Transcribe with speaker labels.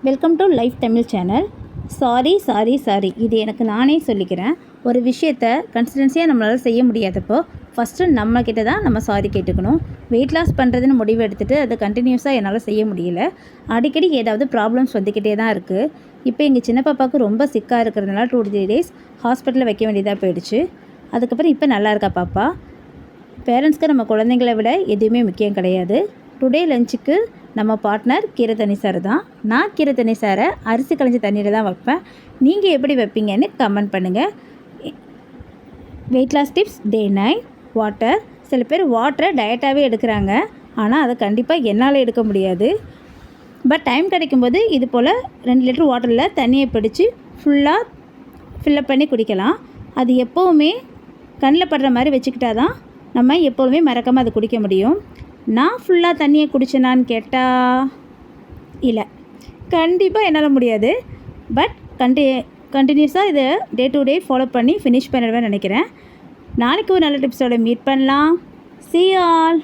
Speaker 1: Welcome to life Tamil channel. Sorry இது எனக்கு நானே சொல்லிக்கிறேன். ஒரு விஷயத்தை கன்சிஸ்டன்சியாக நம்மளால் செய்ய முடியாதப்போ ஃபஸ்ட்டு நம்மக்கிட்ட தான் நம்ம சாரி கேட்டுக்கணும். வெயிட் லாஸ் பண்ணுறதுன்னு முடிவு எடுத்துகிட்டு அதை கண்டினியூஸாக என்னால் செய்ய முடியல. அடிக்கடி ஏதாவது ப்ராப்ளம்ஸ் வந்துக்கிட்டே தான் இருக்குது. இப்போ எங்கள் சின்ன பாப்பாவுக்கு ரொம்ப சிக்காக இருக்கிறதுனால 2-3 டேஸ் ஹாஸ்பிட்டலில் வைக்க வேண்டியதாக போயிடுச்சு. அதுக்கப்புறம் இப்போ நல்லா இருக்கா பாப்பா. பேரண்ட்ஸ்க்கு நம்ம குழந்தைங்கள விட எதுவுமே முக்கியம் கிடையாது. டுடே லஞ்சுக்கு நம்ம பார்ட்னர் கீரை தண்ணி சாறு தான். நான் கீரை தண்ணி சாரை அரிசி களைஞ்ச தண்ணியில் தான் வைப்பேன். நீங்கள் எப்படி வைப்பீங்கன்னு கமெண்ட் பண்ணுங்கள். வெயிட் லாஸ் டிப்ஸ் டே 9 வாட்டர். சில பேர் வாட்டரை டயட்டாகவே எடுக்கிறாங்க. ஆனால் அதை கண்டிப்பாக என்னால் எடுக்க முடியாது. பட் டைம் கிடைக்கும்போது இது போல் 2 லிட்டர் வாட்டரில் தண்ணியை பிடிச்சி ஃபுல்லாக ஃபில்லப் பண்ணி குடிக்கலாம். அது எப்போவுமே கண்ணில் படுற மாதிரி வச்சுக்கிட்டா தான் நம்ம எப்போவுமே மறக்காமல் அதை குடிக்க முடியும். நான் ஃபுல்லாக தண்ணியை குடிச்சேனான்னு கேட்டால் இல்லை, கண்டிப்பாக என்னால் முடியாது. பட் கண்டினியூஸாக இதை டே டு டே ஃபாலோ பண்ணி ஃபினிஷ் பண்ணிடுவேன்னு நினைக்கிறேன். நாளைக்கு ஒரு நல்ல டிப்ஸோட மீட் பண்ணலாம். See you all.